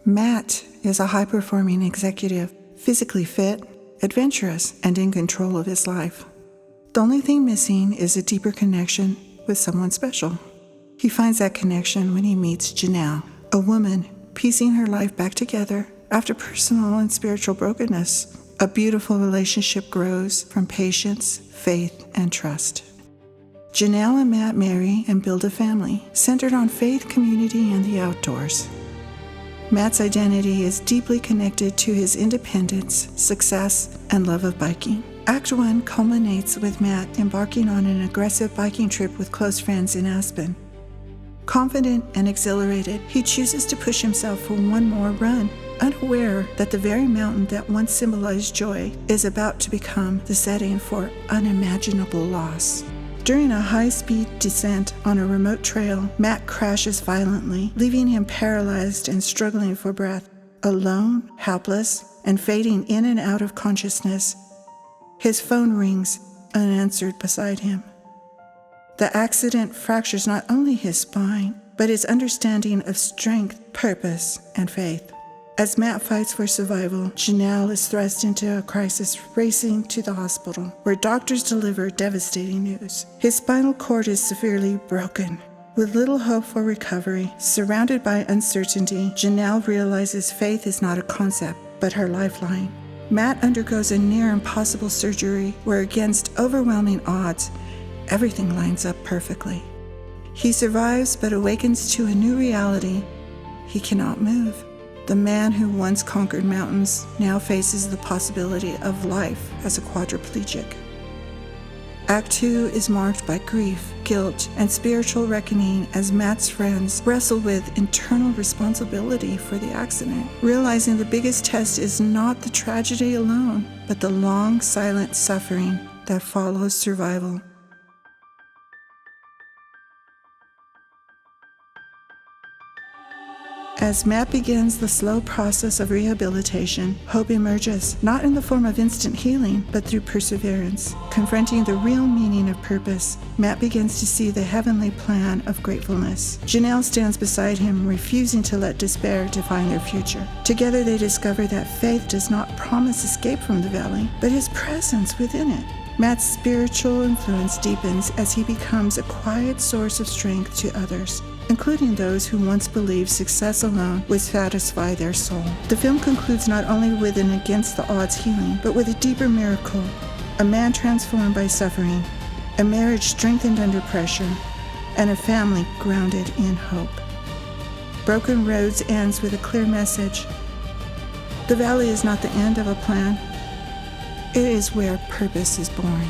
Matt is a high-performing executive, physically fit, adventurous, and in control of his life. The only thing missing is a deeper connection with someone special. He finds that connection when he meets Janelle, a woman piecing her life back together after personal and spiritual brokenness. A beautiful relationship grows from patience, faith, and trust. Janelle and Matt marry and build a family centered on faith, community, and the outdoors. Matt's identity is deeply connected to his independence, success, and love of biking. Act 1 culminates with Matt embarking on an aggressive biking trip with close friends in Aspen. Confident and exhilarated, he chooses to push himself for one more run, unaware that the very mountain that once symbolized joy is about to become the setting for unimaginable loss. During a high-speed descent on a remote trail, Matt crashes violently, leaving him paralyzed and struggling for breath. Alone, helpless, and fading in and out of consciousness, his phone rings unanswered beside him. The accident fractures not only his spine, but his understanding of strength, purpose, and faith. As Matt fights for survival, Janelle is thrust into a crisis, racing to the hospital, where doctors deliver devastating news. His spinal cord is severely broken. With little hope for recovery, surrounded by uncertainty, Janelle realizes faith is not a concept, but her lifeline. Matt undergoes a near impossible surgery where, against overwhelming odds, everything lines up perfectly. He survives but awakens to a new reality. He cannot move. The man who once conquered mountains now faces the possibility of life as a quadriplegic. Act 2 is marked by grief, guilt, and spiritual reckoning as Matt's friends wrestle with internal responsibility for the accident, realizing the biggest test is not the tragedy alone, but the long, silent suffering that follows survival. As Matt begins the slow process of rehabilitation, hope emerges, not in the form of instant healing, but through perseverance. Confronting the real meaning of purpose, Matt begins to see the heavenly plan of gratefulness. Janelle stands beside him, refusing to let despair define their future. Together they discover that faith does not promise escape from the valley, but his presence within it. Matt's spiritual influence deepens as he becomes a quiet source of strength to others, including those who once believed success alone would satisfy their soul. The film concludes not only with an against-the-odds healing, but with a deeper miracle: a man transformed by suffering, a marriage strengthened under pressure, and a family grounded in hope. Broken Roads ends with a clear message. The valley is not the end of a plan. It is where purpose is born.